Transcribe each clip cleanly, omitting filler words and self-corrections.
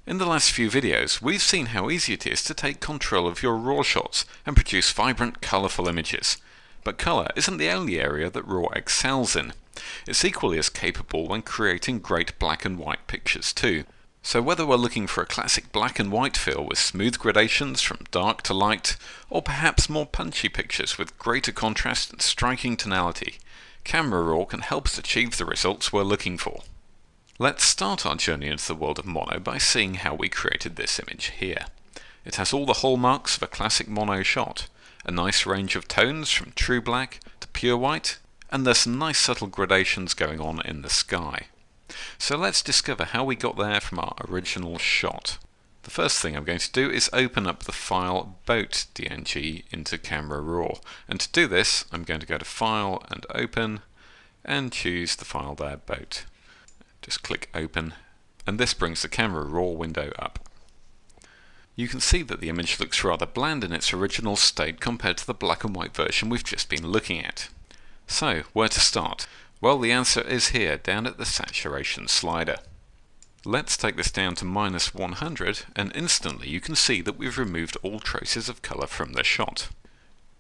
In the last few videos, we've seen how easy it is to take control of your RAW shots and produce vibrant, colourful images. But colour isn't the only area that RAW excels in. It's equally as capable when creating great black and white pictures too. So whether we're looking for a classic black and white feel with smooth gradations from dark to light, or perhaps more punchy pictures with greater contrast and striking tonality, Camera Raw can help us achieve the results we're looking for. Let's start our journey into the world of mono by seeing how we created this image here. It has all the hallmarks of a classic mono shot, a nice range of tones from true black to pure white, and there's some nice subtle gradations going on in the sky. So let's discover how we got there from our original shot. The first thing I'm going to do is open up the file boat.dng into Camera Raw, and to do this I'm going to go to File and Open and choose the file there, boat. Just click Open, and this brings the Camera Raw window up. You can see that the image looks rather bland in its original state compared to the black and white version we've just been looking at. So, where to start? Well, the answer is here, down at the saturation slider. Let's take this down to -100, and instantly you can see that we've removed all traces of colour from the shot.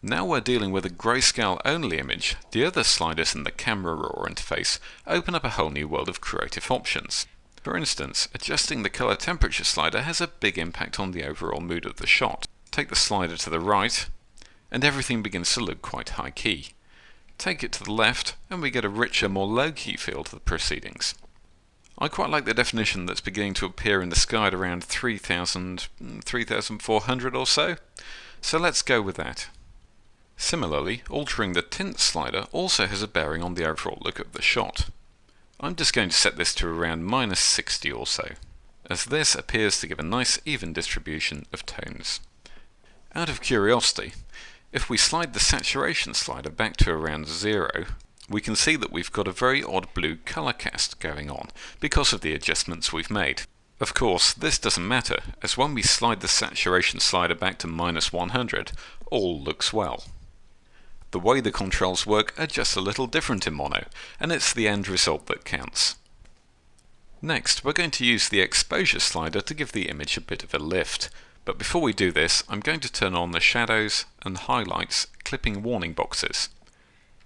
Now we're dealing with a grayscale only image. The other sliders in the Camera Raw interface open up a whole new world of creative options. For instance, adjusting the color temperature slider has a big impact on the overall mood of the shot. Take the slider to the right, and everything begins to look quite high key. Take it to the left, and we get a richer, more low key feel to the proceedings. I quite like the definition that's beginning to appear in the sky at around 3000, 3400 or so. So let's go with that. Similarly, altering the tint slider also has a bearing on the overall look of the shot. I'm just going to set this to around -60 or so, as this appears to give a nice even distribution of tones. Out of curiosity, if we slide the saturation slider back to around 0, we can see that we've got a very odd blue colour cast going on because of the adjustments we've made. Of course, this doesn't matter, as when we slide the saturation slider back to -100, all looks well. The way the controls work are just a little different in mono, and it's the end result that counts. Next, we're going to use the exposure slider to give the image a bit of a lift. But before we do this, I'm going to turn on the shadows and highlights clipping warning boxes.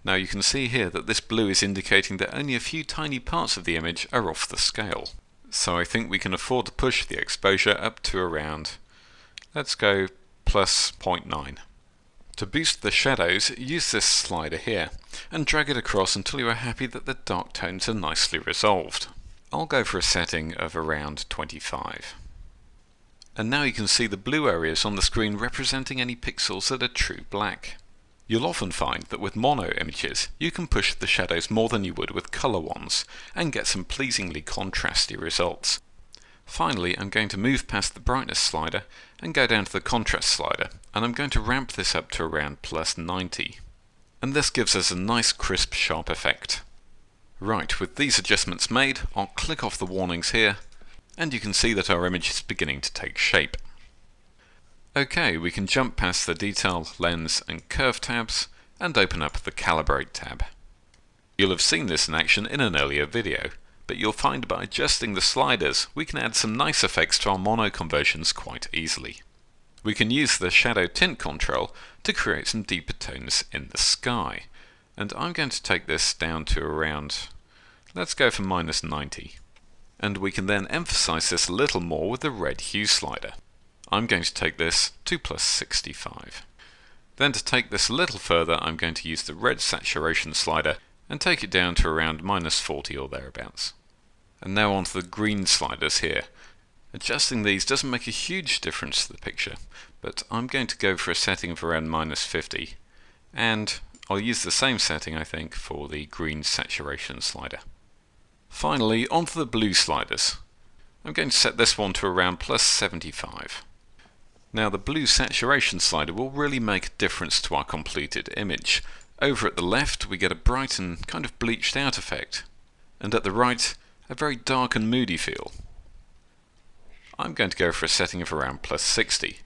Now you can see here that this blue is indicating that only a few tiny parts of the image are off the scale. So I think we can afford to push the exposure up to around, let's go +0.9. To boost the shadows, use this slider here, and drag it across until you are happy that the dark tones are nicely resolved. I'll go for a setting of around 25. And now you can see the blue areas on the screen representing any pixels that are true black. You'll often find that with mono images, you can push the shadows more than you would with colour ones, and get some pleasingly contrasty results. Finally, I'm going to move past the brightness slider and go down to the contrast slider, and I'm going to ramp this up to around +90. And this gives us a nice crisp, sharp effect. Right, with these adjustments made, I'll click off the warnings here, and you can see that our image is beginning to take shape. Okay, we can jump past the Detail, Lens and Curve tabs, and open up the Calibrate tab. You'll have seen this in action in an earlier video, but you'll find by adjusting the sliders we can add some nice effects to our mono conversions quite easily. We can use the Shadow Tint control to create some deeper tones in the sky, and I'm going to take this down to around, let's go for -90. And we can then emphasize this a little more with the red hue slider. I'm going to take this to +65. Then to take this a little further, I'm going to use the red saturation slider and take it down to around -40 or thereabouts. And now onto the green sliders here. Adjusting these doesn't make a huge difference to the picture, but I'm going to go for a setting of around -50, and I'll use the same setting I think for the green saturation slider. Finally, onto the blue sliders. I'm going to set this one to around +75. Now the blue saturation slider will really make a difference to our completed image. Over at the left we get a bright and kind of bleached out effect, and at the right a very dark and moody feel. I'm going to go for a setting of around +60.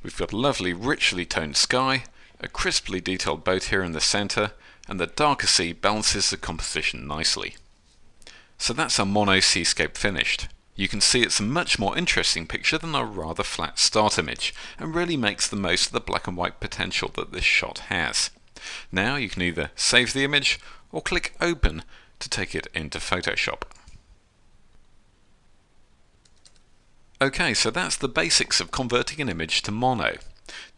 We've got a lovely richly toned sky, a crisply detailed boat here in the centre, and the darker sea balances the composition nicely. So that's our mono seascape finished. You can see it's a much more interesting picture than our rather flat start image, and really makes the most of the black and white potential that this shot has. Now you can either save the image or click Open to take it into Photoshop. Okay, so that's the basics of converting an image to mono.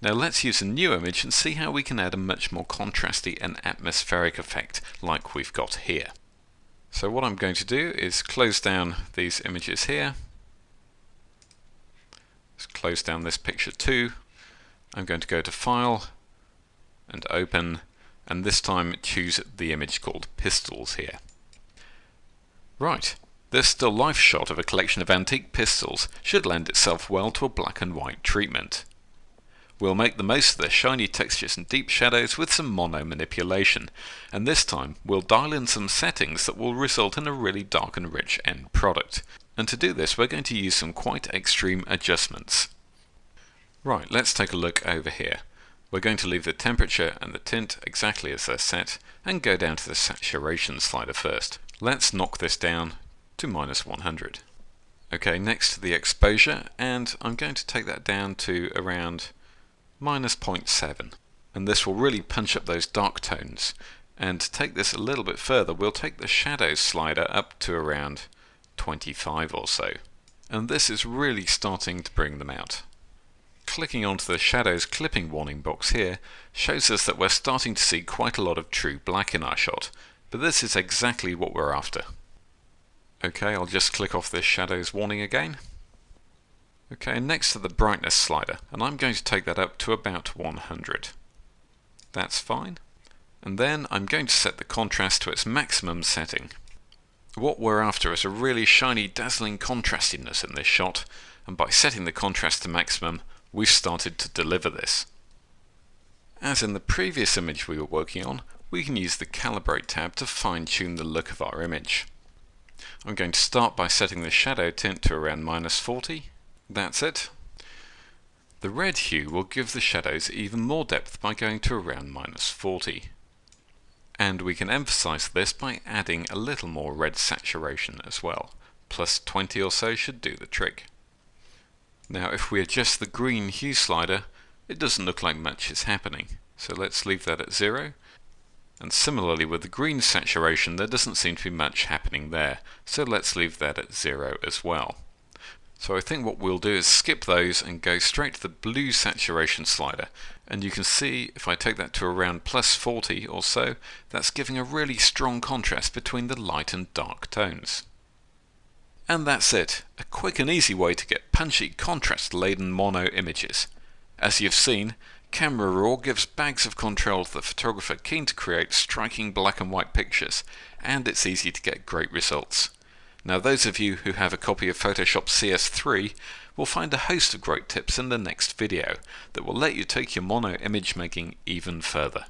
Now let's use a new image and see how we can add a much more contrasty and atmospheric effect like we've got here. So what I'm going to do is close down these images here. Let's close down this picture too. I'm going to go to File and Open, and this time choose the image called Pistols here. Right, this still life shot of a collection of antique pistols should lend itself well to a black and white treatment. We'll make the most of the shiny textures and deep shadows with some mono manipulation, and this time we'll dial in some settings that will result in a really dark and rich end product. And to do this we're going to use some quite extreme adjustments. Right, let's take a look over here. We're going to leave the temperature and the tint exactly as they're set and go down to the saturation slider first. Let's knock this down to -100. Okay, next to the exposure, and I'm going to take that down to around -0.7, and this will really punch up those dark tones. And to take this a little bit further, we'll take the shadows slider up to around 25 or so, and this is really starting to bring them out. Clicking onto the shadows clipping warning box here shows us that we're starting to see quite a lot of true black in our shot, but this is exactly what we're after. Okay, I'll just click off this shadows warning again. Okay, next to the brightness slider, and I'm going to take that up to about 100. That's fine. And then I'm going to set the contrast to its maximum setting. What we're after is a really shiny, dazzling contrastiness in this shot, and by setting the contrast to maximum, we've started to deliver this. As in the previous image we were working on, we can use the Calibrate tab to fine-tune the look of our image. I'm going to start by setting the shadow tint to around -40. That's it. The red hue will give the shadows even more depth by going to around -40. And we can emphasize this by adding a little more red saturation as well. +20 or so should do the trick. Now if we adjust the green hue slider, it doesn't look like much is happening. So let's leave that at 0. And similarly with the green saturation, there doesn't seem to be much happening there. So let's leave that at 0 as well. So I think what we'll do is skip those and go straight to the blue saturation slider, and you can see if I take that to around +40 or so, that's giving a really strong contrast between the light and dark tones. And that's it, a quick and easy way to get punchy contrast laden mono images. As you've seen, Camera Raw gives bags of control to the photographer keen to create striking black and white pictures, and it's easy to get great results. Now those of you who have a copy of Photoshop CS3 will find a host of great tips in the next video that will let you take your mono image making even further.